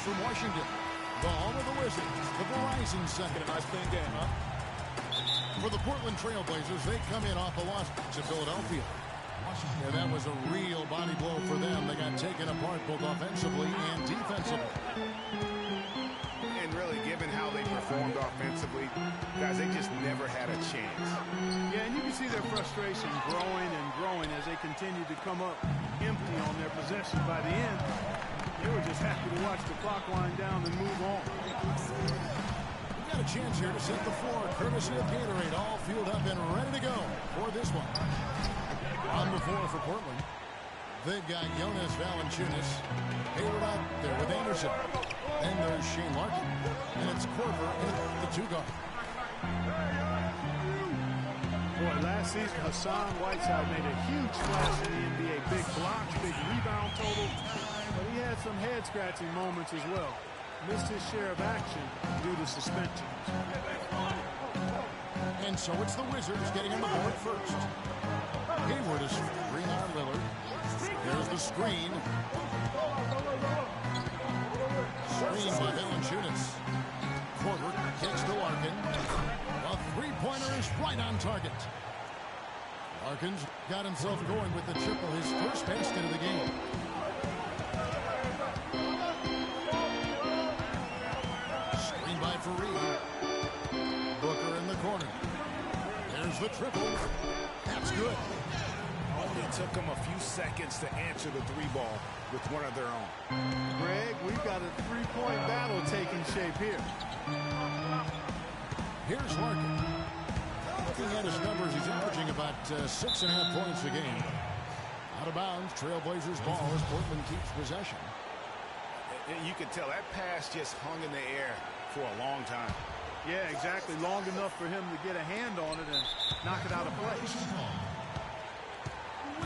from Washington. The home of the Wizards, the Verizon Center. A nice clean game, huh? For the Portland TrailBlazers, they come in off a loss to Philadelphia. And that was a real body blow for them. They got taken apart both offensively and defensively. And really, given how they performed offensively, guys, they just never had a chance. Yeah, and you can see their frustration growing and growing as they continue to come up empty on their possession. By the end, they were just happy to watch the clock wind down and move on. We've got a chance here to set the floor, courtesy of Gatorade, all fueled up and ready to go for this one. On the floor for Portland, they've got Jonas Valanciunas. Hayward out there with Anderson. And there's Shane Larkin. And it's Korver in the two-guard. Boy, last season, Hassan Whiteside made a huge splash in the NBA. Big blocks, big rebound total. But he had some head-scratching moments as well. Missed his share of action due to suspensions. And so it's the Wizards getting on the board first. Hayward is free on Lillard. There's the screen. Screen by Valanciunas. Korver takes to Larkin. A three-pointer is right on target. Larkin's got himself going with the triple, his first basket of the game. Screen by Fareed. Booker in the corner. There's the triple. That's good. Only took them a few seconds to answer the three ball with one of their own. Greg, we've got a three-point battle taking shape here. Here's Larkin. Looking at his numbers, he's averaging about 6.5 points a game. Out of bounds, TrailBlazers ball as Portland keeps possession. You can tell that pass just hung in the air for a long time. Yeah, exactly. Long enough for him to get a hand on it and knock it out of place.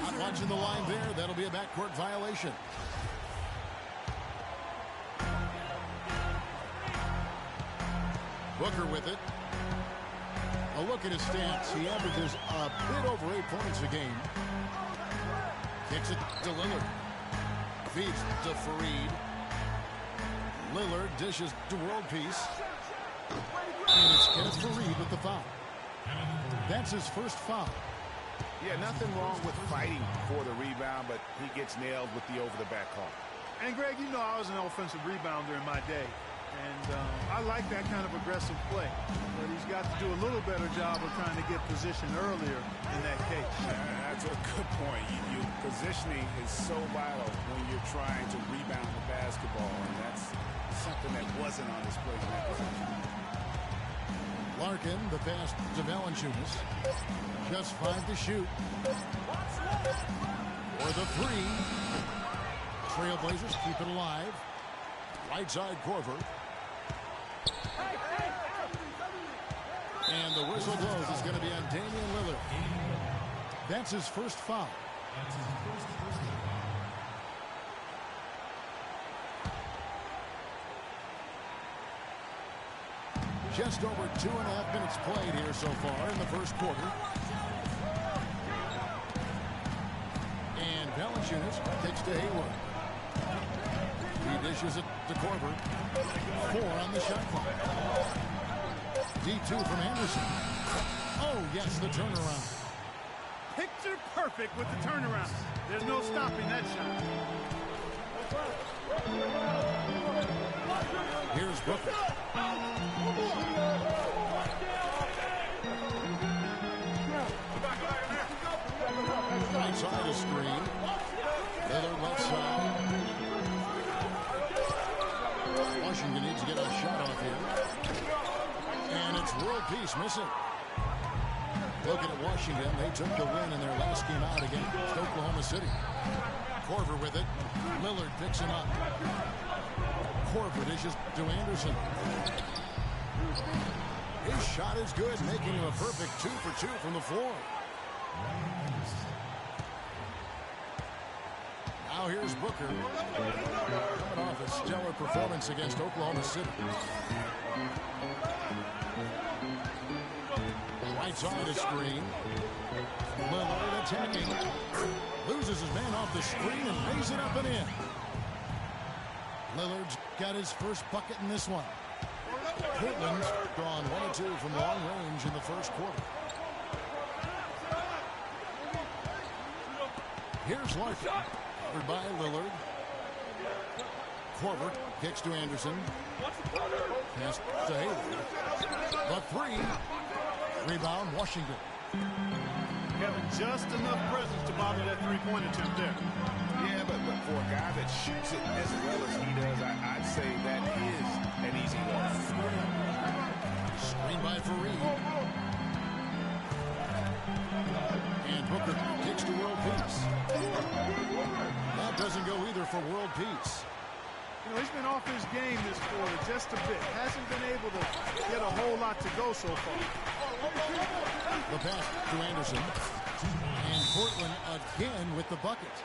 Not watching the line there. That'll be a backcourt violation. Booker with it. A look at his stats. He averages a bit over 8 points a game. Kicks it to Lillard. Feeds to Fareed. Lillard dishes to World Peace. And it's Kenneth Fareed with the foul. That's his first foul. Yeah, nothing wrong with fighting for the rebound, but he gets nailed with the over-the-back call. And, Greg, you know I was an offensive rebounder in my day. And I like that kind of aggressive play. But he's got to do a little better job of trying to get position earlier in that case. That's a good point. Positioning is so vital when you're trying to rebound the basketball, and that's something that wasn't on display in that position. Larkin, the pass to Valanciunas. Just 5 to shoot. For the three. TrailBlazers keep it alive. Right side Korver. And the whistle blows. It's going to be on Damian Lillard. That's his first foul. Just over 2.5 minutes played here so far in the first quarter. And Valanciunas kicks to Hayward. He dishes it to Korver. 4 on the shot clock. D2 from Anderson. Oh, yes, the turnaround. Picture perfect with the turnaround. There's no stopping that shot. Here's Booker. Right side of screen. Lillard left side. Washington needs to get a shot off here. And it's World Peace missing. Looking at Washington, they took the win in their last game out against Oklahoma City. Korver with it. Lillard picks him up. Korver dishes to Anderson. His shot is good, making him a perfect 2 for 2 from the floor. Now here's Booker. Coming off a stellar performance against Oklahoma City. Right side of screen. Lillard attacking. Loses his man off the screen and lays it up and in. Lillard's got his first bucket in this one. Portland's gone 1 of 2 from long range in the first quarter. Here's Larkin, covered by Lillard. Korver kicks to Anderson. Pass to Hayward. The three. Rebound, Washington. Having just enough presence to bother that three-point attempt there. Yeah, but for a guy that shoots it as well as he does, I'd say that is an easy one. Screen by Fareed. And Booker kicks to World Peace. That doesn't go either for World Peace. You know, he's been off his game this quarter just a bit. Hasn't been able to get a whole lot to go so far. The pass to Anderson. And Portland again with the bucket.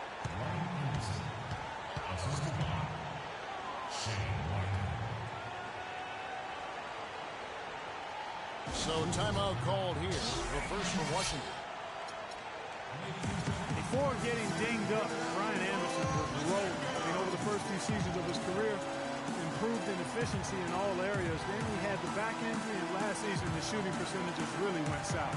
So timeout called here. The first from Washington. Before getting dinged up, Brian Anderson was rolling. I mean, over the first few seasons of his career, improved in efficiency in all areas. Then he had the back injury, and last season the shooting percentages really went south.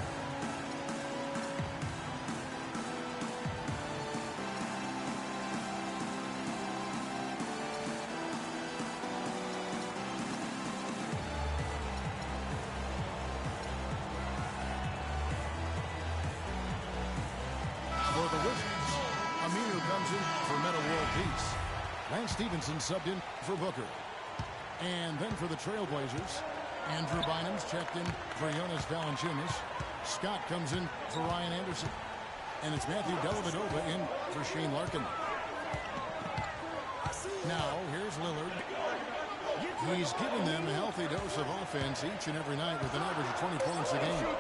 For the Wizards, Aminu comes in for Meta World Peace. Lance Stevenson subbed in for Booker. And then for the TrailBlazers, Andrew Bynum's checked in for Jonas Valanciunas. Scott comes in for Ryan Anderson. And it's Matthew Dellavedova in for Shane Larkin. Now, here's Lillard. He's given them a healthy dose of offense each and every night with an average of 20 points a game.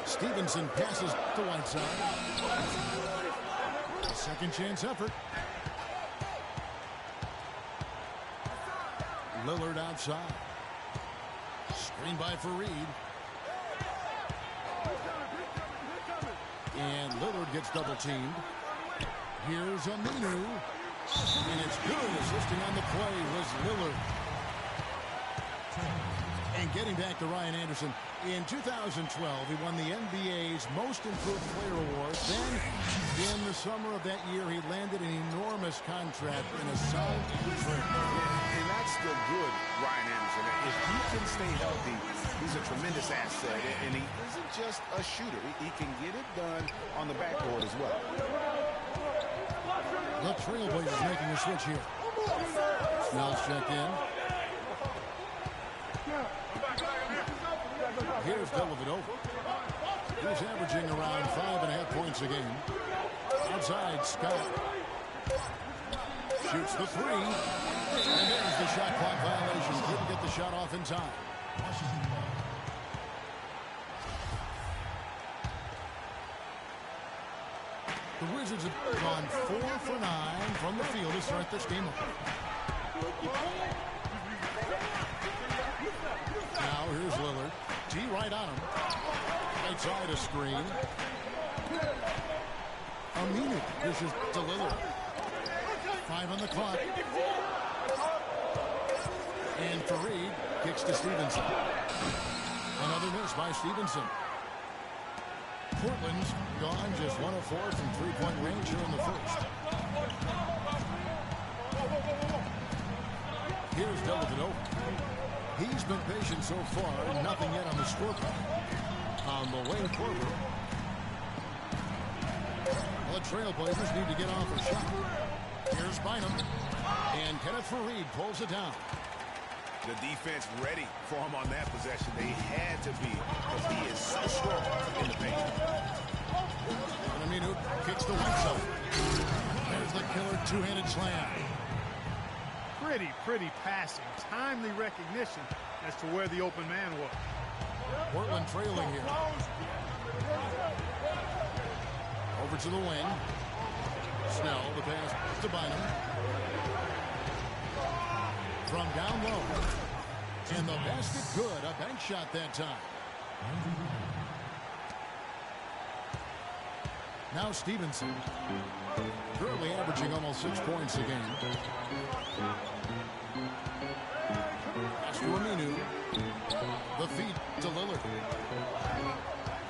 Stevenson passes to Whiteside. A second chance effort. Lillard outside. Screen by Fareed. And Lillard gets double teamed. Here's Aminu. And it's good. Assisting on the play was Lillard. And getting back to Ryan Anderson, in 2012, he won the NBA's Most Improved Player Award. Then, in the summer of that year, he landed an enormous contract in a solid contract. And that's the good Ryan Anderson. If he can stay healthy, he's a tremendous asset. And he isn't just a shooter. He can get it done on the backboard as well. The TrailBlazers making a switch here. Snell's checked in. Here's Dellavedova. He's averaging around 5.5 points a game. Outside, Scott shoots the three. And there's the shot clock violation. Couldn't get the shot off in time. The Wizards have gone 4 for 9 from the field to start this game. Now here's Lillard. T right on him. Right side a screen. Aminu dishes to Lillard. 5 on the clock. And Fareed kicks to Stevenson. Another miss by Stevenson. Portland's gone just 1 of 4 from three-point range here in the first. Here's Dellavedova. He's been patient so far, nothing yet on the scoreboard. On the way forward, the TrailBlazers need to get off a shot. Here's Bynum, and Kenneth Fareed pulls it down. The defense ready for him on that possession. They had to be, because he is so strong in the paint. Aminu kicks the Whiteside. There's the killer two-handed slam. Pretty passing. Timely recognition as to where the open man was. Portland trailing here. Over to the wing. Snell, the pass to Bynum. From down low. And the basket good. A bank shot that time. Now Stevenson. Currently averaging almost 6 points a game. Pass to Aminu. The feed to Lillard.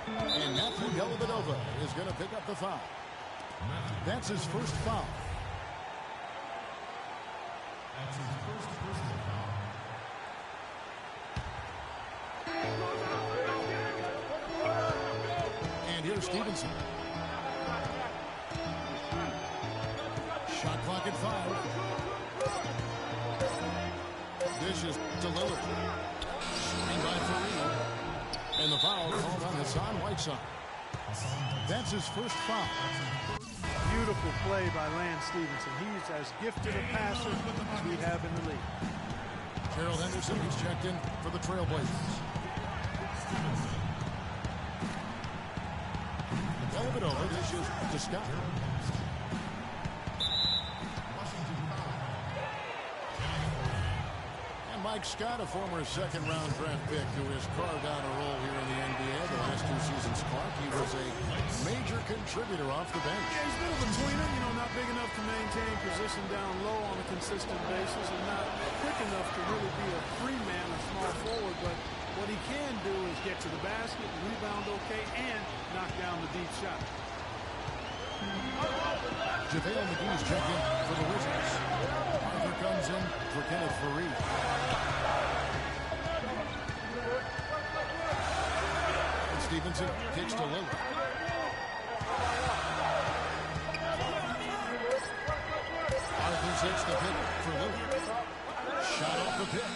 And Matthew Dellavedova is going to pick up the foul. That's his first foul. That's his first personal foul. And here's Stevenson. Shot clock at 5. Dishes to Lillard. Screen by Fareed. And the foul called on Hassan Whiteside. That's his first foul. Beautiful play by Lance Stevenson. He's as gifted a passer as we have in the league. Gerald Henderson, he's checked in for the TrailBlazers. Dellavedova dishes to Scott. Mike Scott, a former second-round draft pick who has carved out a role here in the NBA the last 2 seasons. Clark, he was a major contributor off the bench. Yeah, he's a bit of a tweener, not big enough to maintain position down low on a consistent basis and not quick enough to really be a free man or small forward, but what he can do is get to the basket, rebound okay, and knock down the deep shot. JaVale McGee's checked in for the Wizards. Arthur comes in for Kenneth Fareed. And Stevenson kicks to Lillard. Arthur hits the pick for Lillard. Shot off the pick.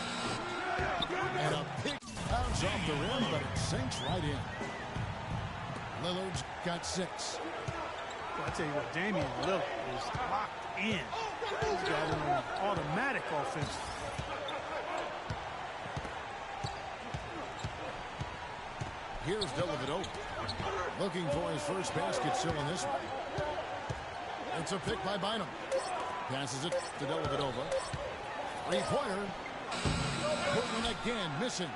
And a pick bounce off the rim, but it sinks right in. Lillard's got 6. I tell you what, Damian Lillard is locked in. He's got an automatic offense. Here's Dellavedova. Looking for his first basket still in this one. It's a pick by Bynum. Passes it to Dellavedova. 3-pointer. Portland again missing.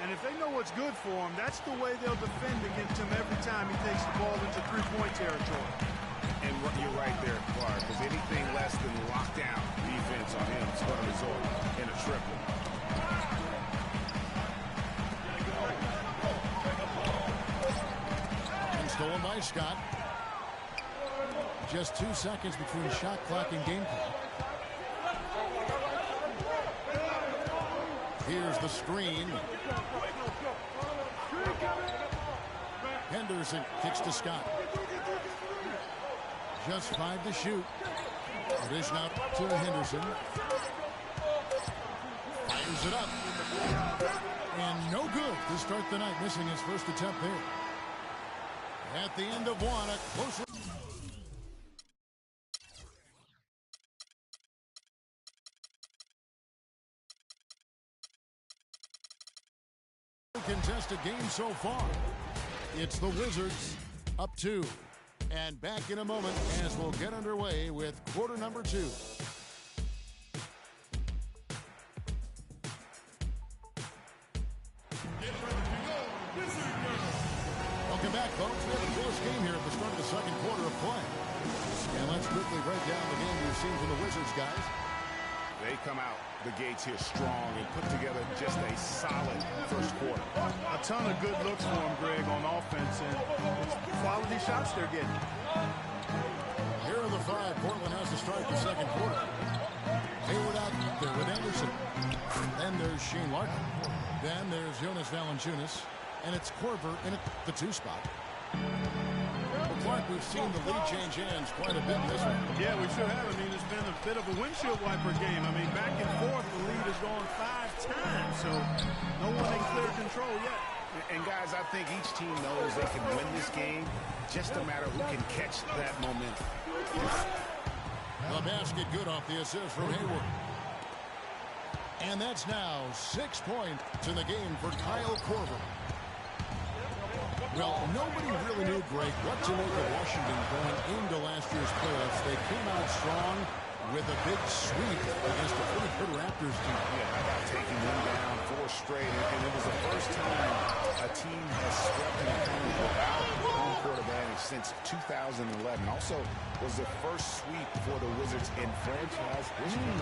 And if they know what's good for him, that's the way they'll defend against him every time he takes the ball into 3-point territory. And you're right there, Clark, because anything less than lockdown defense on him is going to result in a triple. And stolen by Scott. Just 2 seconds between shot clock and game clock. Here's the screen. Henderson kicks to Scott. Just 5 to shoot. Addition out to Henderson. Fires it up. And no good to start the night, missing his first attempt there. At the end of one, a closer. Contested game so far. It's the Wizards up 2. And back in a moment as we'll get underway with quarter number 2. Welcome back, folks. We have the close game here at the start of the second quarter of play. And let's quickly break down the game you've seen from the Wizards, guys. They come out the gates here strong and put together just a solid first quarter. A ton of good looks for him, Greg, on offense, and it's quality shots they're getting. Here are the 5 Portland has to start the second quarter. Hayward out there with Anderson. Then there's Shane Larkin. Then there's Jonas Valanciunas. And it's Korver in the 2 spot. Well, Clark, we've seen the lead change hands quite a bit in this one. Yeah, we sure have. I mean, it's been a bit of a windshield wiper game. I mean, back and forth, the lead has gone 5 times, so no one in clear control yet. And, guys, I think each team knows they can win this game. Just a matter who can catch that momentum. The basket good off the assist from Hayward. And that's now 6 points in the game for Kyle Korver. Well, nobody really knew, Greg, what to make of Washington going into last year's playoffs. They came out strong with a big sweep against a pretty good Raptors team. Yeah, taking them down 4 straight, and it was the first time a team has swept an opponent without home court advantage since 2011. Also was the first sweep for the Wizards in franchise history.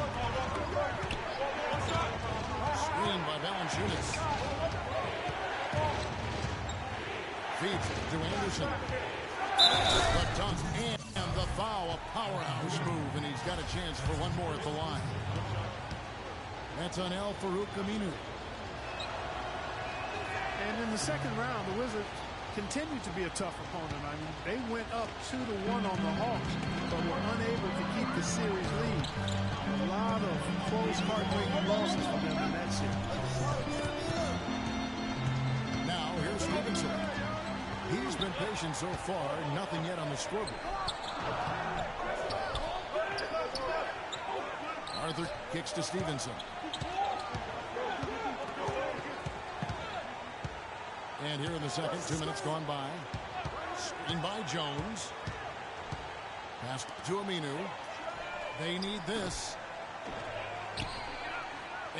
Screen by Valanciunas. Feeds to Anderson. The dunk and the foul. A powerhouse move, and he's got a chance for one more at the line. That's on Al-Farouq Aminu. And in the second round, the Wizards continued to be a tough opponent. I mean, they went up 2-1 on the Hawks, but were unable to keep the series lead. A lot of close, heartbreaking losses for them in that series. Now, here's Stevenson. He's been patient so far, nothing yet on the scoreboard. Arthur kicks to Stevenson. And here in the second, 2 minutes gone by. Screen by Jones. Pass to Aminu. They need this.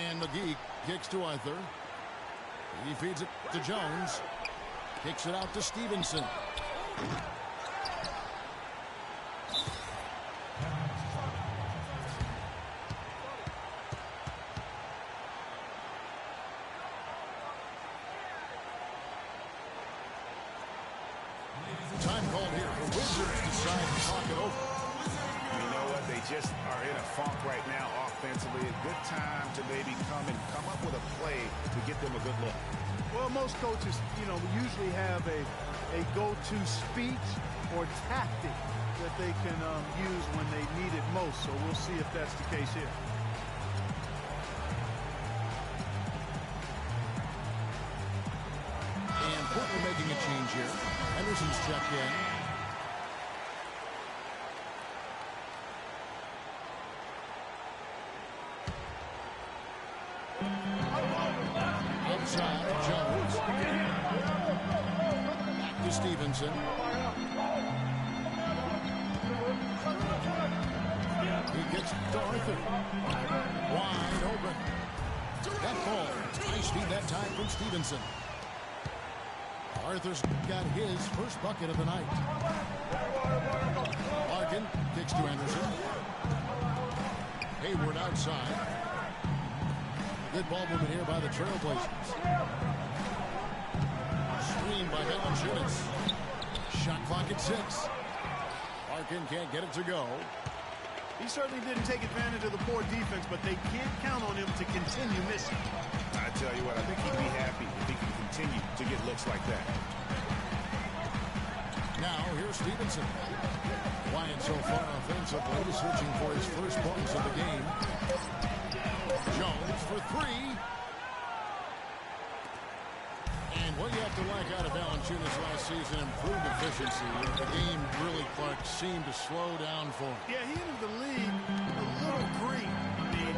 And McGee kicks to Arthur. He feeds it to Jones. Kicks it out to Stevenson. Time called here. The Wizards decide to talk it over. You know what? They just are in a funk right now offensively. A good time to maybe come up with a play to get them a good look. Well, most coaches, usually have a go-to speech or tactic that they can use when they need it most. So we'll see if that's the case here. And Portland making a change here. Henderson's checked in. Outside, Jones. Back to Stevenson. He gets to Arthur. Wide open. That ball. High speed that time from Stevenson. Arthur's got his first bucket of the night. Larkin kicks to Anderson. Hayward outside. Good ball movement here by the TrailBlazers. Screen by Valanciunas. Shot clock at 6. Larkin can't get it to go. He certainly didn't take advantage of the poor defense, but they can't count on him to continue missing. I tell you what, I think he'd be happy if he can continue to get looks like that. Now, here's Stevenson. Quiet so far offensively, searching for his first points of the game. Jones for 3. And what you have to like out of Valanciunas last season, improved efficiency. The game really, Clark, seemed to slow down for him. Yeah, he entered the league a little green. I mean,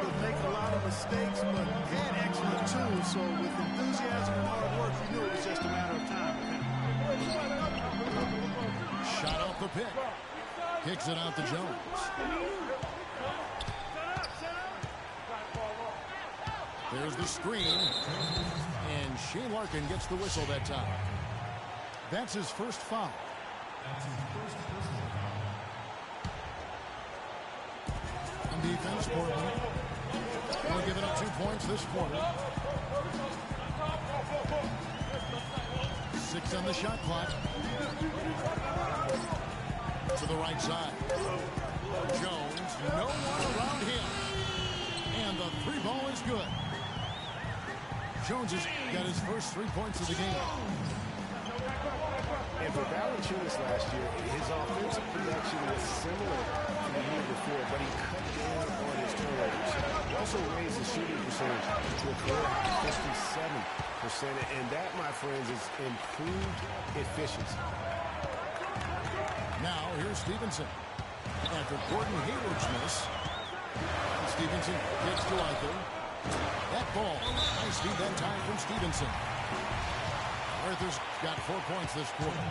would make a lot of mistakes, but had excellent tools. So with enthusiasm and hard work, you knew it was just a matter of time. Shot off the pick. Kicks it out to Jones. There's the screen. And Shane Larkin gets the whistle that time. That's his first foul. On defense, Portland. Only giving up 2 points this quarter. 6 on the shot clock. To the right side. Jones, no one around him. And the 3 ball is good. Jones has got his first 3 points of the game. And for Valanciunas last year, his offensive production was similar to the year before, but he cut down on his turnovers. He also raised the shooting percentage to a career high 57%, and that, my friends, is improved efficiency. Now, here's Stevenson. After Gordon Hayward's miss, Stevenson gets to Arthur. That ball, high speed that time from Stevenson. Arthur's got 4 points this quarter.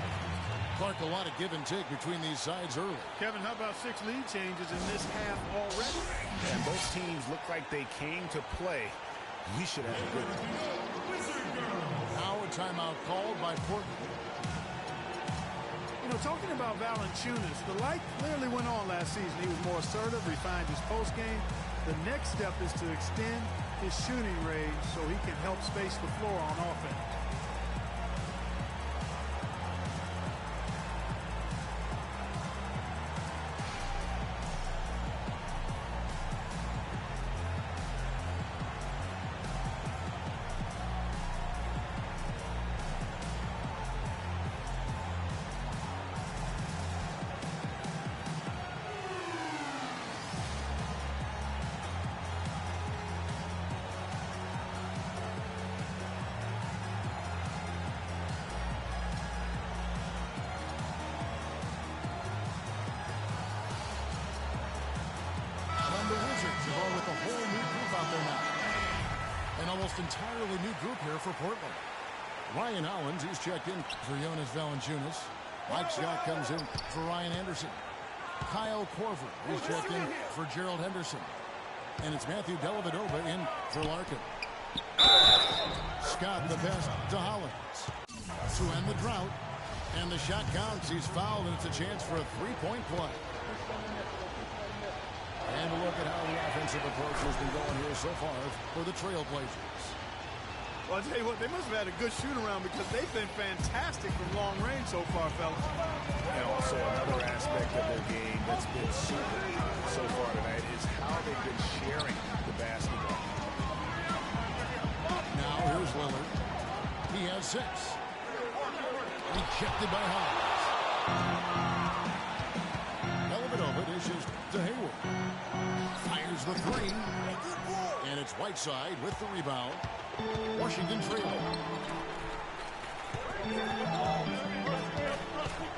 Clark, a lot of give and take between these sides early. Kevin, how about 6 lead changes in this half already? And both teams look like they came to play. We should have a good one. Now timeout called by Portland. You know, talking about Valanciunas, the light clearly went on last season. He was more assertive, refined his post game. The next step is to extend his shooting range so he can help space the floor on offense. With a whole new group out there now. An almost entirely new group here for Portland. Ryan Owens, he's checked in for Jonas Valanciunas. Mike Scott comes in for Ryan Anderson. Kyle Korver, he's checked in for Gerald Henderson. And it's Matthew Dellavedova in for Larkin. Scott the pass to Hollins to end the drought. And the shot counts. He's fouled, and it's a chance for a three-point play. And look at how the offensive approach has been going here so far for the TrailBlazers. Well, I'll tell you what, they must have had a good shoot-around because they've been fantastic from long range so far, fellas. And also another aspect of their game that's been super so far tonight is how they've been sharing the basketball. Now here's Lillard. He has 6. Rejected by Hollins. Dellavedova dishes to Hayward. Fires the 3. And it's Whiteside with the rebound. Washington trailing.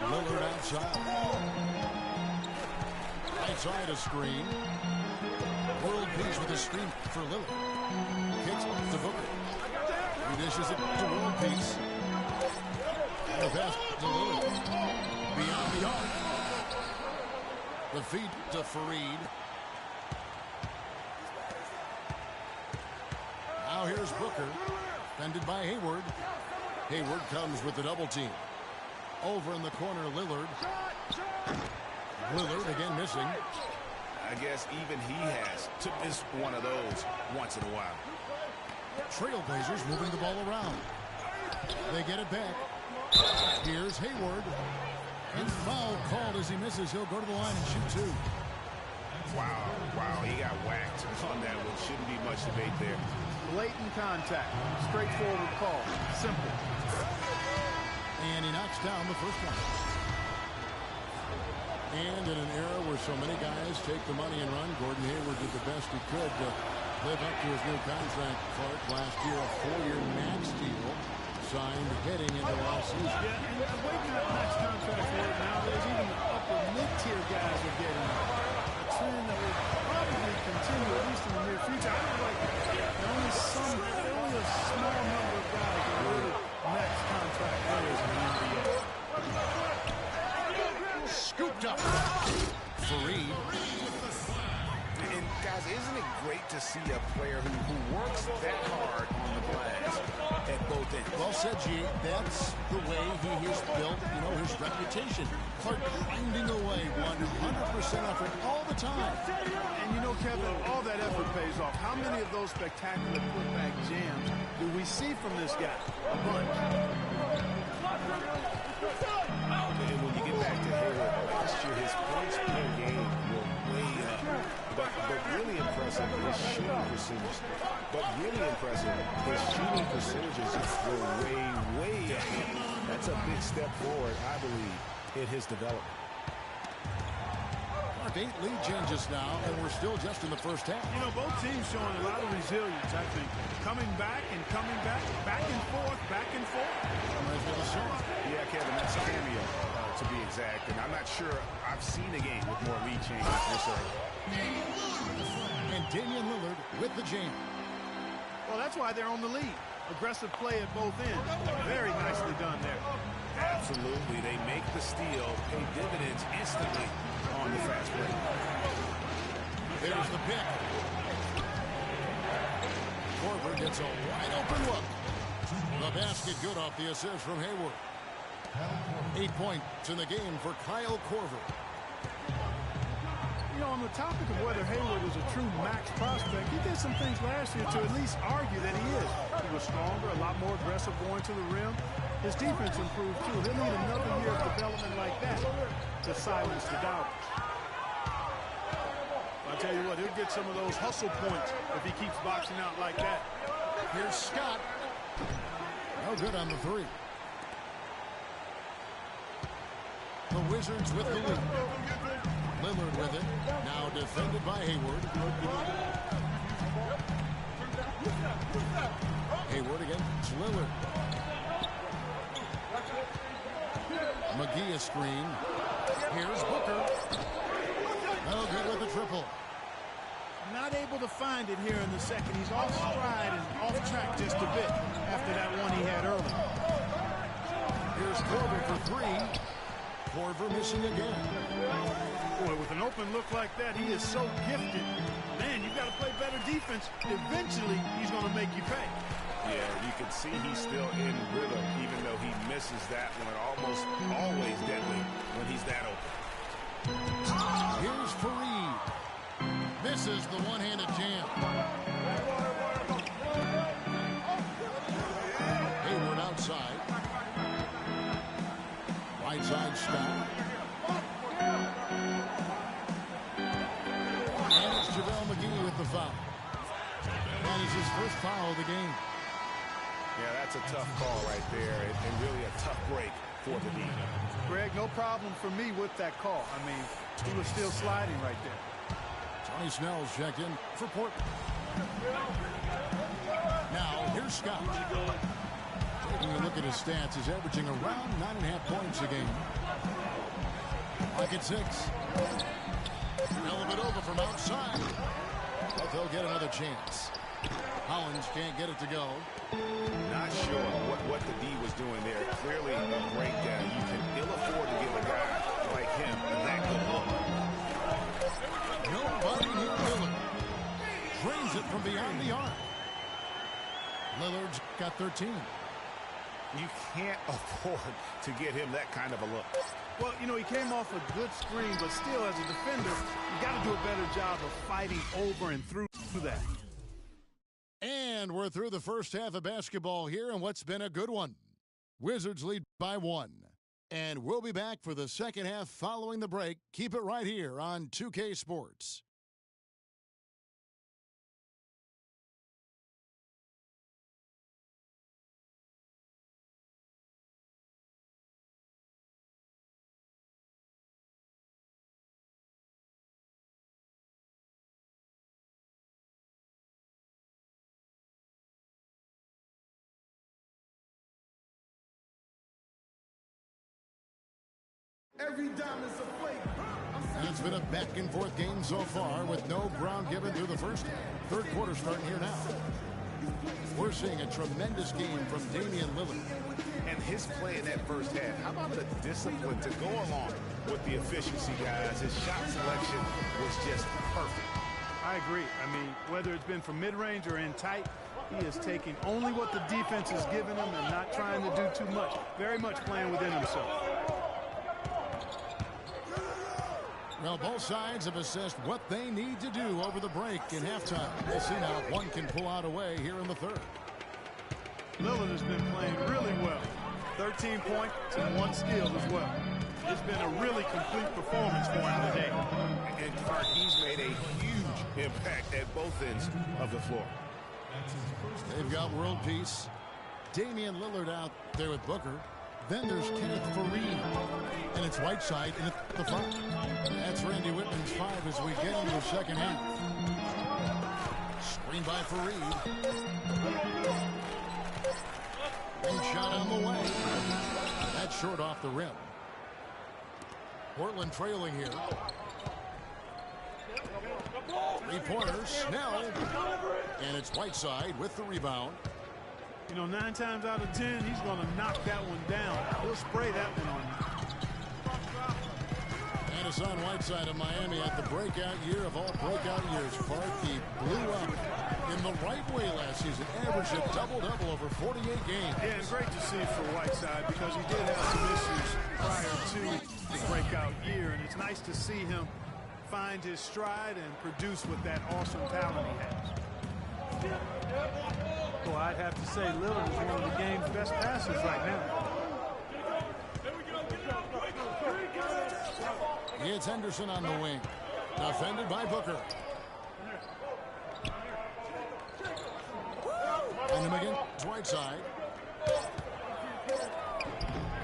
Lillard outside. Outside a screen. World Peace with a screen for Lillard. Kicks to Booker. He dishes it to World Peace. The pass to Lillard. Beyond the arc. The feed to Fareed. Now here's Booker. Fended by Hayward. Hayward comes with the double team. Over in the corner, Lillard. Lillard again missing. I guess even he has to miss one of those once in a while. TrailBlazers moving the ball around. They get it back. Here's Hayward. And foul called as he misses. He'll go to the line and shoot 2. Wow, he got whacked on that one. Shouldn't be much debate there. Blatant contact. Straightforward call. Simple. And he knocks down the first one. And in an era where so many guys take the money and run, Gordon Hayward did the best he could to live up to his new contract. Clark last year, a 4-year max deal signed heading into last season. Yeah, and the way max contracts work nowadays, even the upper mid-tier guys are getting a trend that will probably continue, at least in the near future. I feel like only a small number of guys are really max contract players in the NBA. Scooped up. Fareed. And guys, isn't it great to see a player who works that hard on the glass at both ends? Well said, G. That's the way he has built, his reputation. Clark grinding away, 100% effort all the time. And Kevin, all that effort pays off. How many of those spectacular putback jams do we see from this guy? A bunch. And when you get back to Hayward, last year his points per game were way up. But really impressive, his shooting percentage. His shooting percentages were way up. That's a big step forward, I believe, in his development. Our 8 lead changes now, and we're still just in the first half. Both teams showing a lot of resilience, I think. Coming back, back and forth. Reminds me of a song. Yeah, Kevin, that's a cameo, to be exact. And I'm not sure I've seen a game with more lead changes this early. And Damian Lillard with the jam. Well, that's why they're on the lead. Aggressive play at both ends. Very nicely done there. Absolutely. They make the steal, pay dividends instantly on the fast break. There's the pick. Korver gets a wide open look. The basket good off the assist from Hayward. 8 points in the game for Kyle Korver. You know, on the topic of whether Hayward is a true max prospect, he did some things last year to at least argue that he is. He was stronger, a lot more aggressive going to the rim. His defense improved, too. He'll need another year of development like that to silence the doubters. I'll tell you what, he'll get some of those hustle points if he keeps boxing out like that. Here's Scott. No good on the three. The Wizards with the lead. Lillard with it. Now defended by Hayward. Hayward against Lillard. McGee a screen. Here's Booker. No good with the triple. Not able to find it here in the second. He's off stride and off track just a bit after that one he had earlier. Here's Korver for three. Korver missing again. Boy, with an open look like that, he is so gifted. Man, you've got to play better defense. Eventually, he's going to make you pay. Yeah, you can see he's still in rhythm, even though he misses that one. Almost always deadly when he's that open. Here's Fareed. Misses the one-handed jam. Hayward outside. Right side Scott. And it's JaVale McGee with the foul. That is his first foul of the game. Yeah, that's a tough call right there, and really a tough break for the D. Greg, no problem for me with that call. I mean, he was still sliding right there. Tony Snell's checked in for Portland. Now, here's Scott. Taking a look at his stats, he's averaging around 9.5 points a game. Pocket 6. Elevate over from outside. But they'll get another chance. Hollins can't get it to go. Not sure what the D was doing there. Clearly a breakdown. You can ill afford to give a guy like him that good look. Nobody near Lillard. Drains it from beyond the arc. Lillard's got 13. You can't afford to get him that kind of a look. Well, you know, he came off a good screen, but still, as a defender, you got to do a better job of fighting over and through that. And we're through the first half of basketball here, and what's been a good one. Wizards lead by 1. And we'll be back for the second half following the break. Keep it right here on 2K Sports. Every diamond's a flake. And it's been a back-and-forth game so far with no ground given through the first half. Third quarter starting here now. We're seeing a tremendous game from Damian Lillard. And his play in that first half, how about the discipline to go along with the efficiency, guys? His shot selection was just perfect. I agree. I mean, whether it's been from mid-range or in tight, he is taking only what the defense is giving him and not trying to do too much. Very much playing within himself. Well, both sides have assessed what they need to do over the break in halftime. We'll see now if one can pull out a way here in the third. Lillard has been playing really well. 13 points and 1 steal as well. It's been a really complete performance for him today. And Clark, he's made a huge impact at both ends of the floor. They've got world peace. Damian Lillard out there with Booker. Then there's Kenneth Fareed. And it's Whiteside in the front. That's Randy Whitman's 5 as we get into the second half. Screen by Fareed. And shot on the way. That's short off the rim. Portland trailing here. Three-pointer, Snell. And it's Whiteside with the rebound. You know, 9 times out of 10, he's going to knock that one down. He'll spray that one on you. And Hassan Whiteside of Miami at the breakout year of all breakout years. Clark, he blew up in the right way last season. Averaged a double-double over 48 games. Yeah, and great to see for Whiteside because he did have some issues prior to the breakout year, and it's nice to see him find his stride and produce with that awesome talent he has. Well, I'd have to say Lillard is one of the game's best passers right now. It's Henderson on the wing. Defended by Booker. And him against Whiteside.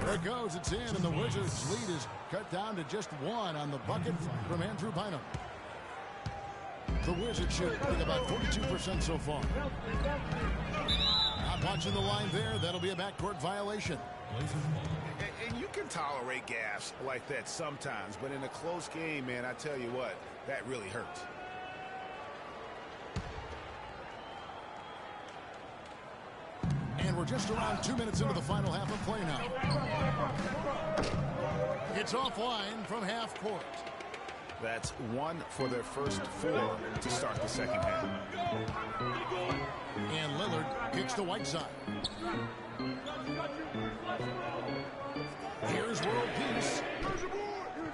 There it goes. It's in, and the Wizards' lead is cut down to just one on the bucket from Andrew Bynum. The Wizards shooting about 42% so far. Not watching the line there. That'll be a backcourt violation. And you can tolerate gaffes like that sometimes, but in a close game, man, I tell you what, that really hurts. And we're just around 2 minutes into the final half of play now. It's offline from half court. That's one for their first four to start the second half. And Lillard kicks to Whiteside. Here's world peace.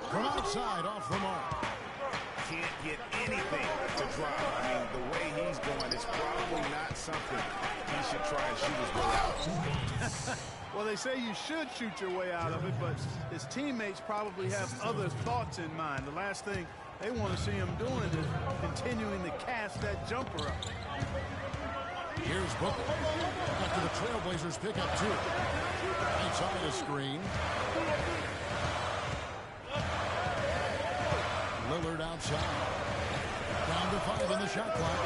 From outside, off the mark. Can't get anything to drop. I mean, the way he's going is probably not something he should try and shoot his way out. Well, they say you should shoot your way out of it, but his teammates probably have other thoughts in mind. The last thing they want to see him doing is continuing to cast that jumper up. Here's Booker. After the TrailBlazers pick up two. Inside a screen. Lillard outside. Down to 5 in the shot clock.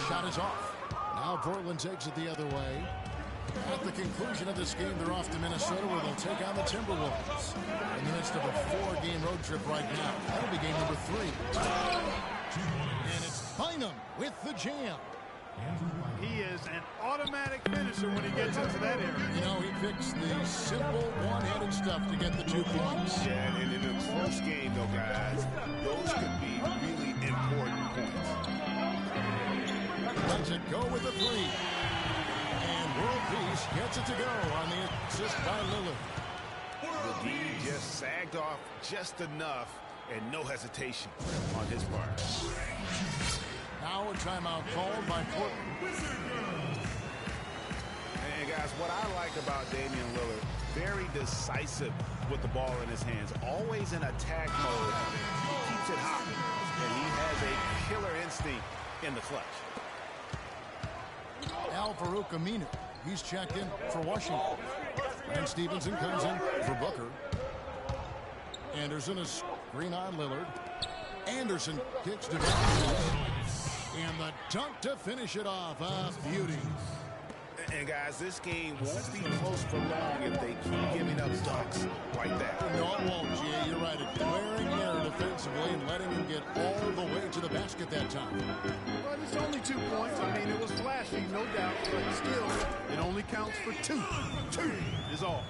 Shot is off. Now Portland takes it the other way. At the conclusion of this game, they're off to Minnesota where they'll take on the Timberwolves. In the midst of a 4-game road trip right now. That'll be game number 3. And it's Bynum with the jam. He is an automatic finisher when he gets into that area. You know, he picks the simple one-handed stuff to get the 2 points. Yeah, and in a close game, though, guys, those could be really important points. Lets it go with the 3. And world peace gets it to go on the assist by Lillard. The D just sagged off just enough and no hesitation on his part. Now a timeout called by Portland. And guys, what I like about Damian Lillard, very decisive with the ball in his hands, always in attack mode. He keeps it hopping, and he has a killer instinct in the clutch. Al Farouk Aminu, he's checked in for Washington. And Stevenson comes in for Booker. Anderson is screen on Lillard. Anderson kicks to Bynum. And the dunk to finish it off. A beauty. And guys, this game won't be close for long if they keep giving up dunks like that. No, it won't, Jay. You're right. A glaring error defensively and letting him get all the way to the basket that time. But it's only 2 points. I mean, it was flashy, no doubt, but still, it only counts for 2. 2 is all.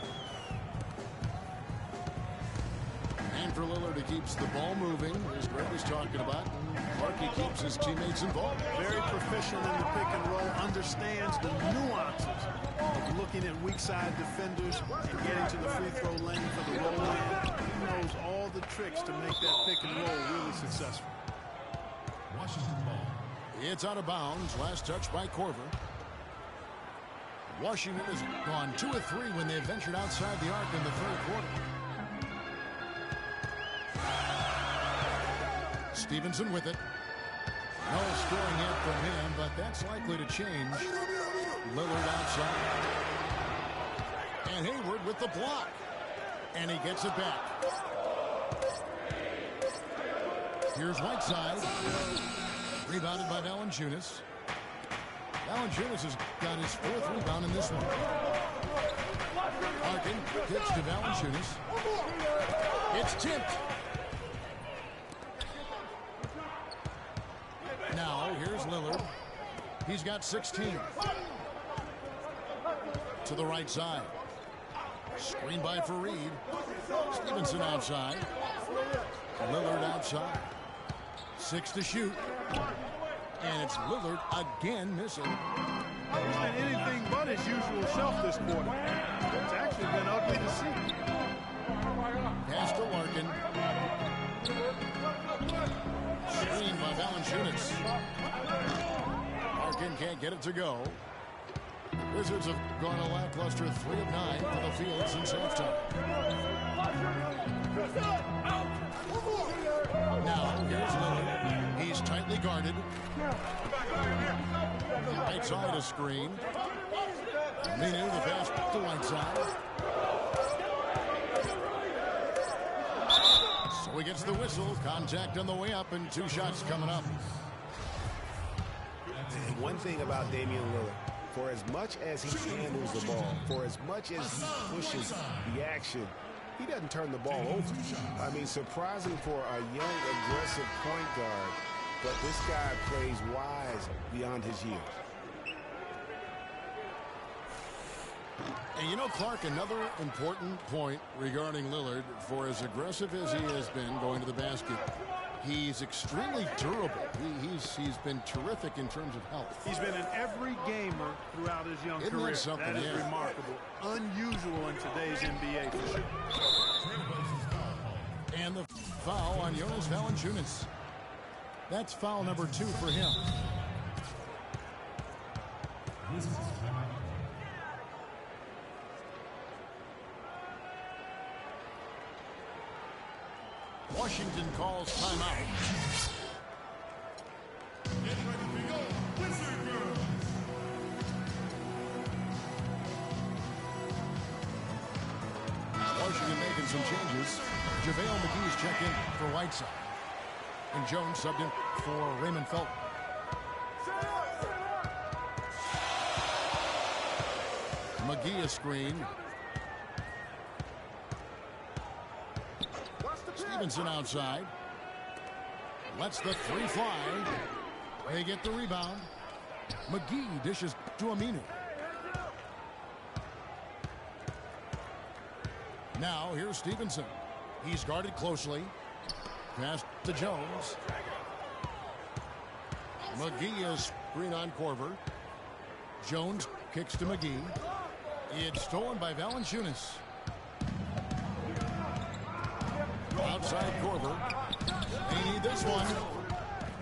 And for Lillard, he keeps the ball moving, as Greg was talking about. Markey keeps his teammates involved. Very proficient in the pick and roll, understands the nuances of looking at weak side defenders and getting to the free throw lane for the roll in. He knows all the tricks to make that pick and roll really successful. Washington ball. It's out of bounds. Last touch by Korver. Washington has gone 2 of 3 when they've ventured outside the arc in the third quarter. Stevenson with it. No scoring yet from him, but that's likely to change. Lillard outside. And Hayward with the block. And he gets it back. Here's Whiteside. Rebounded by Valanciunas. Valanciunas has got his 4th rebound in this one. Harkin kicks to Valanciunas. It's tipped. Now, here's Lillard. He's got 16. To the right side. Screen by Fareed. Stevenson outside. Lillard outside. 6 to shoot. And it's Lillard again missing. He's been anything but his usual self this quarter. It's actually been ugly to see. Pass to Larkin. Screen by Valanciunas. Larkin can't get it to go. Wizards have gone a lackluster 3 of 9 for the field since halftime. Now, here's Lillard. He's tightly guarded. Right side a screen. Minu the pass to Whiteside. So he gets the whistle. Contact on the way up and 2 shots coming up. One thing about Damian Lillard, for as much as he handles the ball, for as much as he pushes the action, he doesn't turn the ball over. I mean, surprising for a young, aggressive point guard, but this guy plays wise beyond his years. And you know, Clark, another important point regarding Lillard, for as aggressive as he has been going to the basket, he's extremely durable. He's been terrific in terms of health. He's been an every gamer throughout his young career. That is remarkable. Unusual in today's NBA for sure. And the foul on Jonas Valanciunas. That's foul number 2 for him. Washington calls timeout. Washington making some changes. JaVale McGee's check in for Whiteside. And Jones subbed in for Raymond Felton. McGee a screen. Stevenson outside. Lets the 3 fly. They get the rebound. McGee dishes to Aminu. Now here's Stevenson. He's guarded closely. Pass to Jones. McGee is screen on Korver. Jones kicks to McGee. It's stolen by Valanciunas. Outside Korver. They need this one.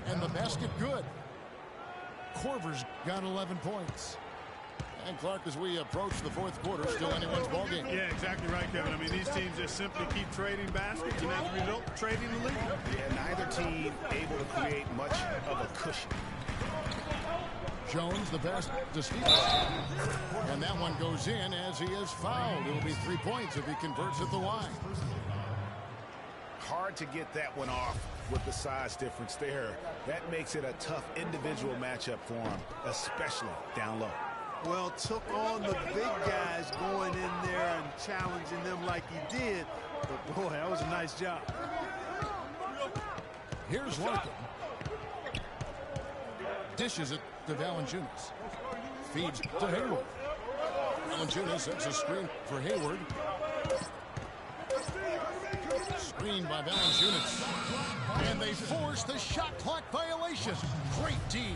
And the basket good. Korver's got 11 points. And Clark, as we approach the 4th quarter, still anyone's ballgame. Yeah, exactly right, Kevin. I mean, these teams just simply keep trading baskets, and as a result, trading the lead. Yeah, neither team able to create much of a cushion. Jones, the pass to Stevenson. And that one goes in as he is fouled. It'll be 3 points if he converts at the line. Hard to get that one off with the size difference there. That makes it a tough individual matchup for him, especially down low. Well, took on the big guys going in there and challenging them like he did. But, boy, that was a nice job. Here's Larkin. Dishes it to Valanciunas. Feeds to Hayward. Valanciunas sets a screen for Hayward. Screen by Valanciunas. And they force the shot clock violation. Great D.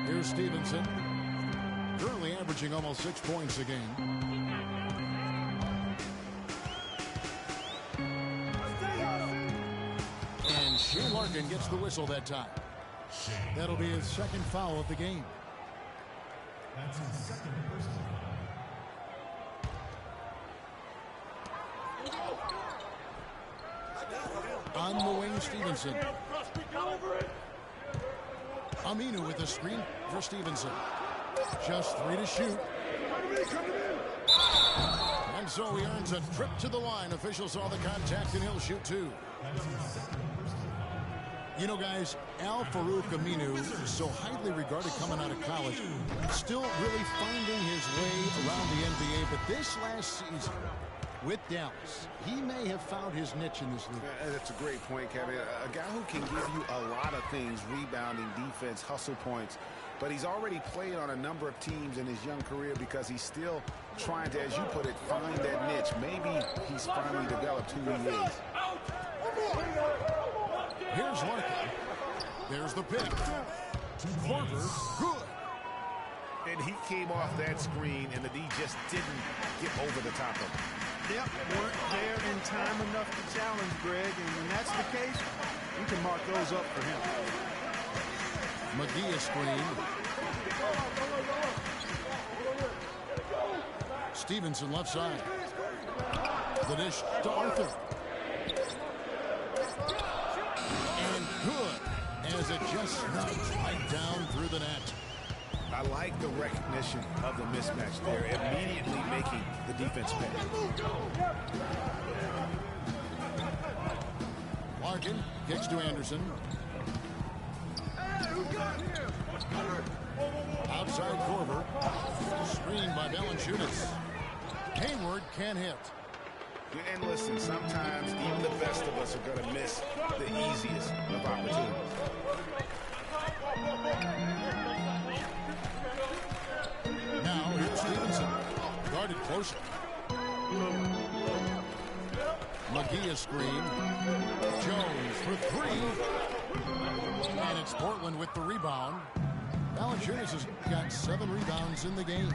Here's Stevenson. Currently averaging almost 6 points a game. And Shea Larkin gets the whistle that time. That'll be his 2nd foul of the game. That's his 2nd personal foul. On the wing, Stevenson. Aminu with a screen for Stevenson. Just 3 to shoot. And so he earns a trip to the line. Officials saw the contact and he'll shoot 2. You know, guys, Al-Farouq Aminu, so highly regarded coming out of college, still really finding his way around the NBA. But this last season, with Dallas, he may have found his niche in this league. That's a great point, Kevin. A guy who can give you a lot of things: rebounding, defense, hustle points. But he's already played on a number of teams in his young career because he's still trying to, as you put it, find that niche. Maybe he's finally developed who he is. Here's Larkin. There's the pick. Corver, good. And he came off that screen, and the D just didn't get over the top of him. Yep, weren't there in time enough to challenge Greg, and when that's the case, you can mark those up for him. McGee a screen. Stevenson left side. The dish to Arthur. And good, as it just snugs right down through the net. I like the recognition of the mismatch there, immediately making the defense pay. Larkin kicks to Anderson. Outside Corver. Screened by Valanciunas. Hayward can't hit. And listen, sometimes even the best of us are going to miss the easiest of opportunities. Now here's Stevenson. Guarded closely. McGee a screen. Jones for three. And it's Portland with the rebound. Valanciunas has got 7 rebounds in the game.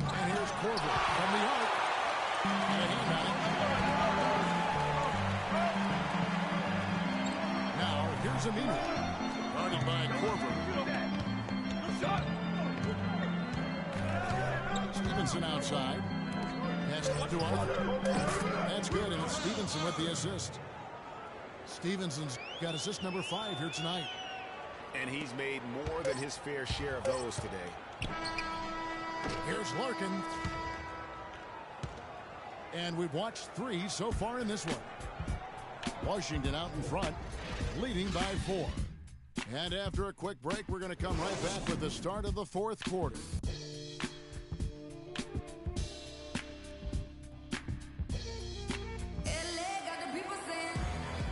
And here's Corver from the arc. And a hand on it. Now here's Aminu. Guarded by Corver. Stevenson outside. Pass to Arthur. That's good, and it's Stevenson with the assist. Stevenson's got assist number 5 here tonight. And he's made more than his fair share of those today. Here's Larkin. And we've watched 3 so far in this one. Washington out in front, leading by 4. And after a quick break, we're going to come right back with the start of the 4th quarter.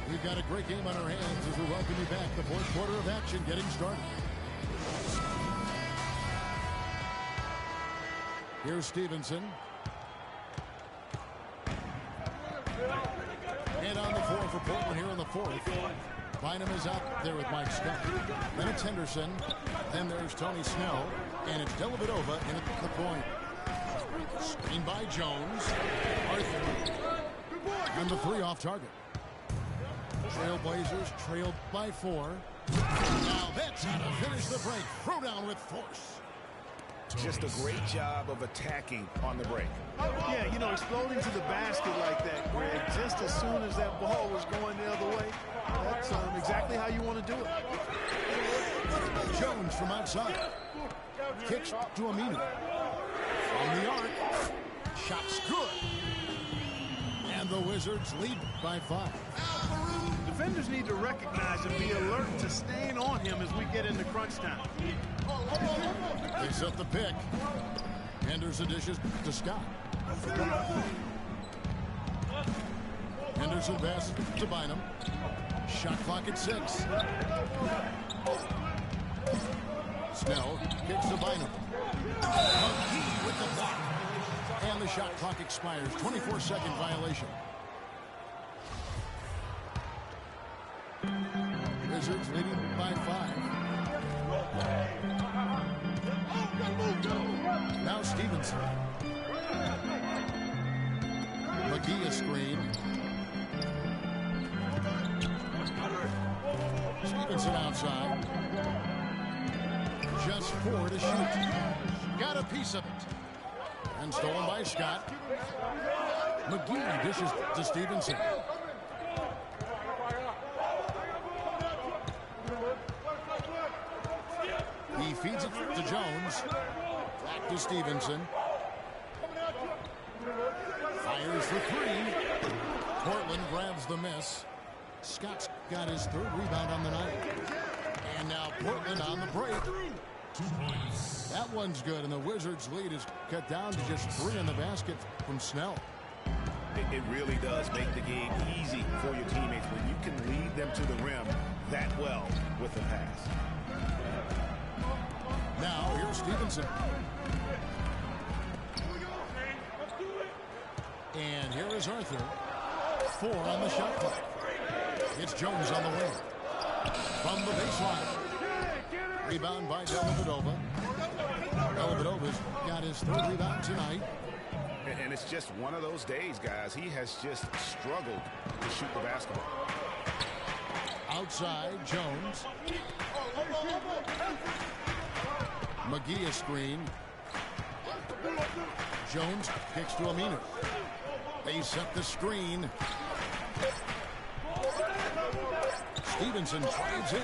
We've got a great game on our hands as we welcome you back. The 4th quarter of action getting started. Here's Stevenson. And on the floor for Portland here in the 4th. Bynum is out there with Mike Scott. Then it's Henderson. Then there's Tony Snell. And it's Dellavedova in at the point. Screen by Jones. Arthur. And the 3 off target. TrailBlazers trailed by 4. Now that's how to finish the break. Throw down with force. Just a great job of attacking on the break. Yeah, you know, exploding to the basket like that, Greg, just as soon as that ball was going the other way. That's exactly how you want to do it. Jones from outside. Kicks to Aminu. From the arc. Shot's good. And the Wizards lead by 5. Defenders need to recognize and be alert to staying on him as we get into crunch time. They set the pick. Henderson dishes to Scott. Henderson pass to Bynum. Shot clock at 6. Snell kicks to Bynum. McGee with the block. And the shot clock expires. 24-second violation. Wizards leading by 5. Now Stevenson. McGee a screen. Stevenson outside. Just 4 to shoot. Got a piece of it. And stolen by Scott. McGee dishes to Stevenson. He feeds it to Jones. Back to Stevenson. Fires for 3. Portland grabs the miss. Scott's got his 3rd rebound on the night. And now Portland on the break. 2 points. That one's good, and the Wizards' lead is cut down to just 3 in the basket from Snell. It really does make the game easy for your teammates when you can lead them to the rim that well with a pass. Now here's Stevenson. And here is Arthur. 4 on the shot clock. It's Jones on the wing. From the baseline. Rebound by Dellavedova. Dellavedova's got his 3rd rebound tonight. And it's just one of those days, guys. He has just struggled to shoot the basketball. Outside, Jones. McGee a screen. Jones kicks to Aminu. They set the screen. Stevenson drives in.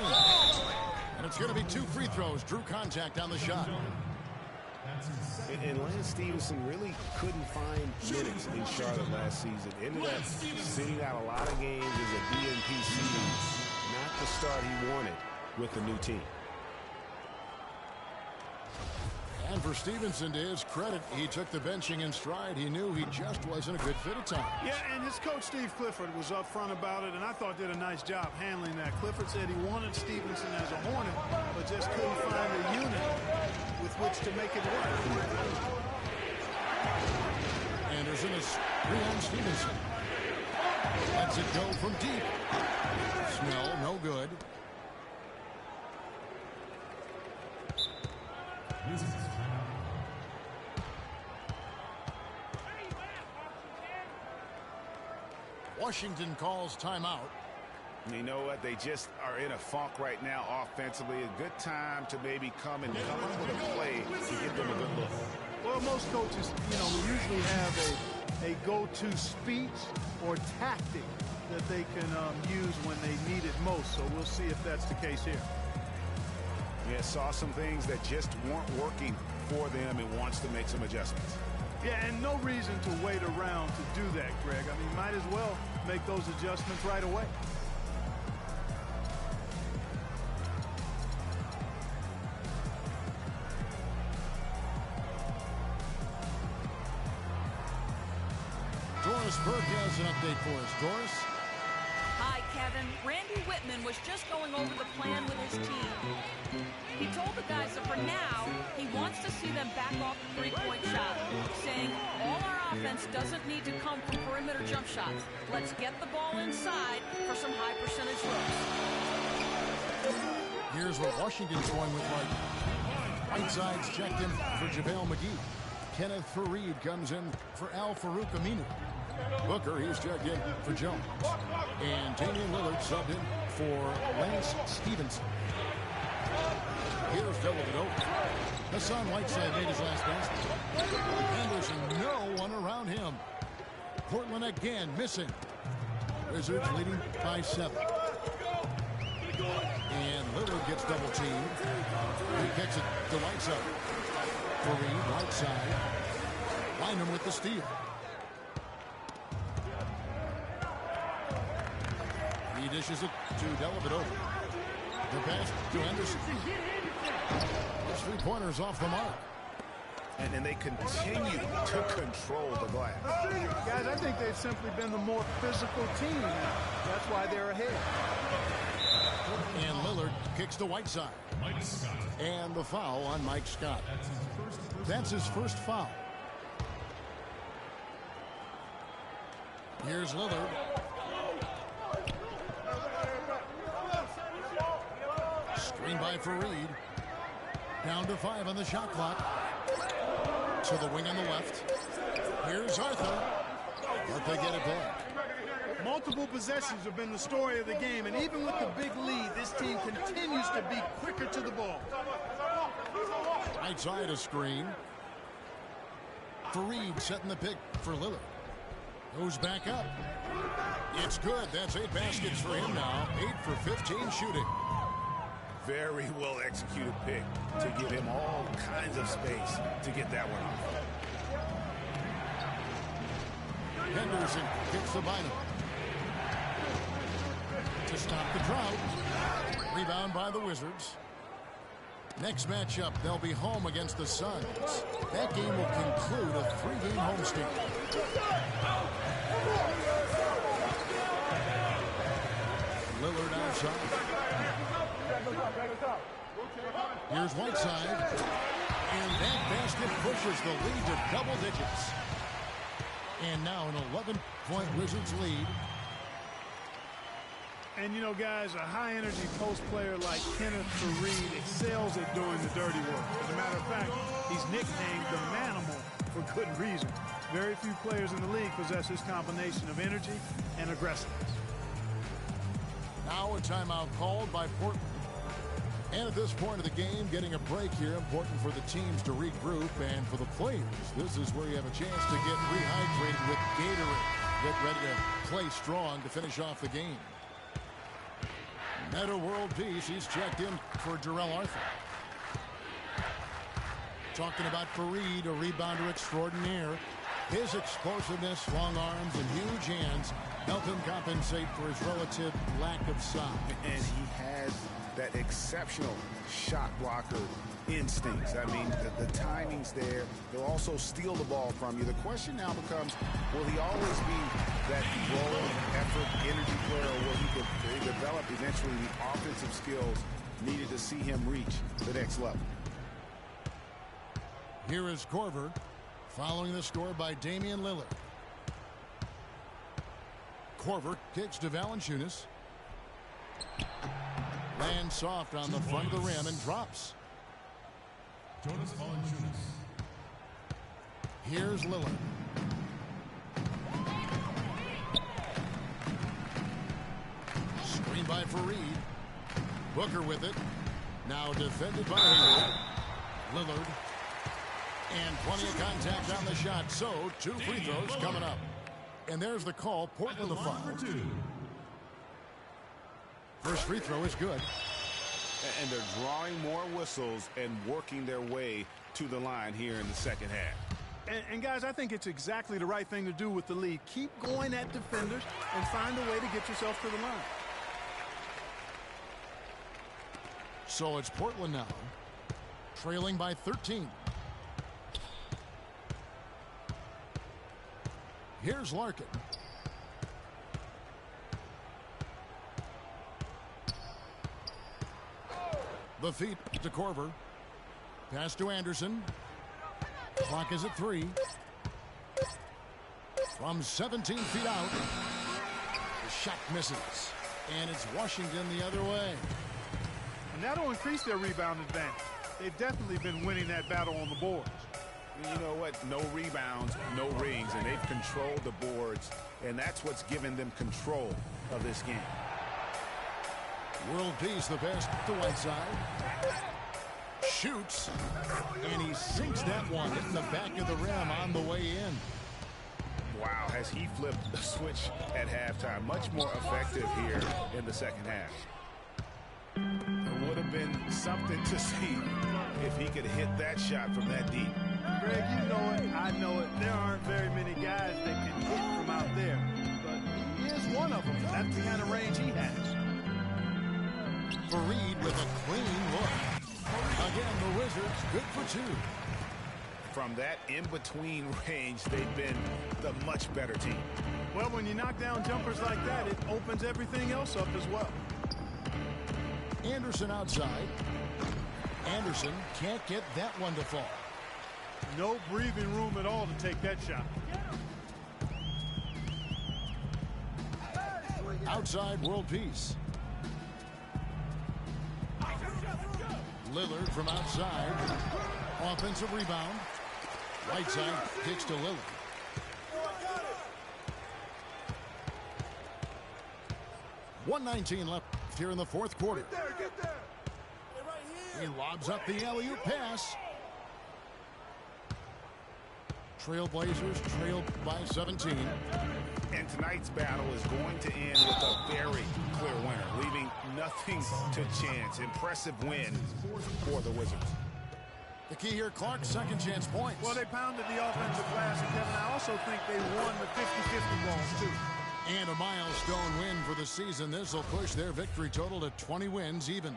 And it's going to be 2 free throws. Drew contact on the shot. And Lance Stevenson really couldn't find minutes in Charlotte last season. Ended up sitting out a lot of games as a DNP season. Not the start he wanted with the new team. And for Stevenson, to his credit, he took the benching in stride. He knew he just wasn't a good fit at times. Yeah, and his coach, Steve Clifford, was upfront about it, and I thought did a nice job handling that. Clifford said he wanted Stevenson as a Hornet, but just couldn't find a unit with which to make it work. Anderson is 3 on Stevenson. Lets it go from deep. Snell, no good. Washington calls timeout. You know what? They just are in a funk right now offensively. A good time to maybe come up with a play to give them a good look. Well, most coaches, usually have a go-to speech or tactic that they can use when they need it most. So we'll see if that's the case here. Yeah, saw some things that just weren't working for them and wants to make some adjustments. Yeah, and no reason to wait around to do that, Greg. I mean, might as well make those adjustments right away. Doris Burke has an update for us. Doris? Hi, Kevin. Randy Whitman was just going over the plan with his team. He told the guys that for now, he wants to see them back off the three-point shot, saying all our offense doesn't need to come from perimeter jump shots. Let's get the ball inside for some high percentage looks. Here's what Washington's going with right. Whiteside's checked in for JaVale McGee. Kenneth Faried comes in for Al-Farouq Aminu. Booker, he's checked in for Jones. And Damian Lillard subbed in for Lance Stevenson. Here's Dellavedova. Hassan Whiteside made his last basket. Anderson, no one around him. Portland again missing. Wizards leading by 7. And Lillard gets double teamed. He kicks it to Whiteside. Faried, Whiteside. Lyman with the steal. He dishes it to Dellavedova. The pass to Anderson. His 3-pointers off the mark. And then they continue to control the glass. Guys, I think they've simply been the more physical team now. That's why they're ahead. And Lillard kicks to Whiteside. And the foul on Mike Scott. That's his first foul. Here's Lillard. Screen by Faried. Down to 5 on the shot clock. To the wing on the left. Here's Arthur. But they get it back. Multiple possessions have been the story of the game, and even with the big lead, this team continues to be quicker to the ball. Right side a screen. Faried setting the pick for Lillard. Goes back up. It's good. That's 8 baskets for him now. 8 for 15 shooting. Very well executed pick to give him all kinds of space to get that one off. Henderson kicks the Bynum. To stop the drought. Rebound by the Wizards. Next matchup, they'll be home against the Suns. That game will conclude a 3-game homestand. Lillard outside. Here's Whiteside. And that basket pushes the lead to double digits. And now an 11-point Wizards lead. And, you know, guys, a high-energy post player like Kenneth Fareed excels at doing the dirty work. As a matter of fact, he's nicknamed the Manimal for good reason. Very few players in the league possess this combination of energy and aggressiveness. Now a timeout called by Portland. And at this point of the game, getting a break here, important for the teams to regroup. And for the players, this is where you have a chance to get rehydrated with Gatorade. Get ready to play strong to finish off the game. Meta World Peace, he's checked in for Jarrell Arthur. Talking about Fareed, a rebounder extraordinaire. His explosiveness, long arms, and huge hands help him compensate for his relative lack of size. And he has that exceptional shot blocker instincts. I mean, the timing's there. He'll also steal the ball from you. The question now becomes, will he always be that role, effort, energy player, or will he develop eventually the offensive skills needed to see him reach the next level? Here is Korver, following the score by Damian Lillard. Korver kicks to Valanciunas. Lands soft on the front of the rim and drops. Jonas Valanciunas. Here's Lillard. Screen by Fareed. Booker with it. Now defended by Hayward. Lillard. And plenty of contact on the shot. So, 2 free throws coming up. And there's the call. Portland the foul. First free throw is good. And they're drawing more whistles and working their way to the line here in the second half. And guys, I think it's exactly the right thing to do with the lead. Keep going at defenders and find a way to get yourself to the line. So it's Portland now, trailing by 13. Here's Larkin. The feet to Korver. Pass to Anderson. Clock is at 3. From 17 feet out. The shot misses. And it's Washington the other way. And that'll increase their rebound advantage. They've definitely been winning that battle on the boards. You know what? No rebounds, no rings, and they've controlled the boards, and that's what's given them control of this game. World Peace, the best to Whiteside. Shoots, and he sinks that one in the back of the rim on the way in. Wow, has he flipped the switch at halftime. Much more effective here in the second half. It would have been something to see if he could hit that shot from that deep. Greg, you know it, I know it. There aren't very many guys that can hit from out there, but he is one of them. That's the kind of range he has. Fareed with a clean look. Again, the Wizards good for 2. From that in-between range, they've been the much better team. Well, when you knock down jumpers like that, it opens everything else up as well. Anderson outside. Anderson can't get that one to fall. No breathing room at all to take that shot. Outside World Peace. Lillard from outside. Offensive rebound. Whiteside kicks to Lillard. .119 left here in the fourth quarter. He lobs up the alley-oop pass. TrailBlazers trail by 17. And tonight's battle is going to end with a very clear winner, leaving nothing to chance. Impressive win for the Wizards. The key here, Clark's second chance points. Well, they pounded the offensive glass, and Kevin, I also think they won the 50-50 balls, too. And a milestone win for the season. This will push their victory total to 20 wins even.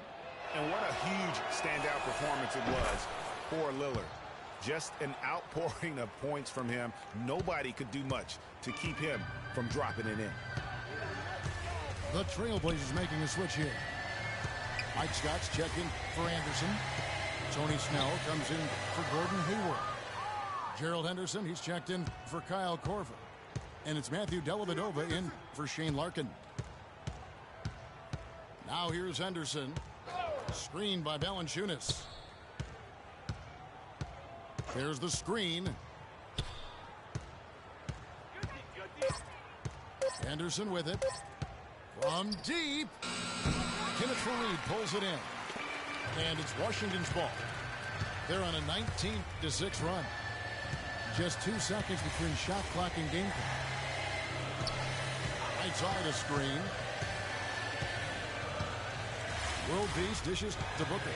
And what a huge standout performance it was for Lillard. Just an outpouring of points from him. Nobody could do much to keep him from dropping it in. The TrailBlazers making a switch here. Mike Scott's checking for Anderson. Tony Snell comes in for Gordon Hayward. Gerald Henderson, he's checked in for Kyle Korver. And it's Matthew Dellavedova in for Shane Larkin. Now here's Henderson. Screen by Valanciunas. There's the screen. Henderson with it. From deep. Kenneth Faried pulls it in. And it's Washington's ball. They're on a 19-6 run. Just 2 seconds between shot clock and game clock. Right side a screen. World Peace dishes to Booker.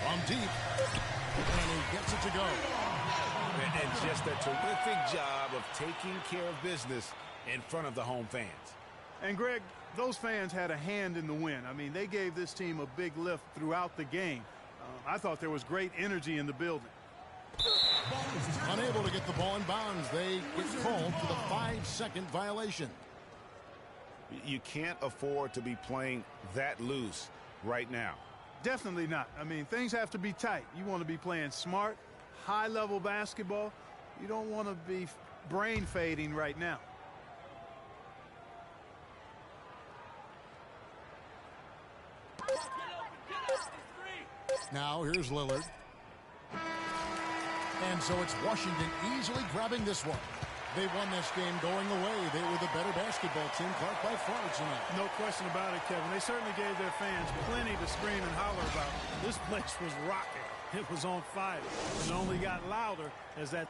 From deep. And he gets it to go. And just a terrific job of taking care of business in front of the home fans. And, Greg, those fans had a hand in the win. I mean, they gave this team a big lift throughout the game. I thought there was great energy in the building. Unable to get the ball in bounds. They get called for the 5-second violation. You can't afford to be playing that loose right now. Definitely not. I mean, things have to be tight. You want to be playing smart, high-level basketball. You don't want to be brain fading right now. Now here's Lillard. And so it's Washington easily grabbing this one. They won this game going away. They were the better basketball team, Clark, by far tonight. No question about it, Kevin. They certainly gave their fans plenty to scream and holler about. This place was rocking. It was on fire. And only got louder as that...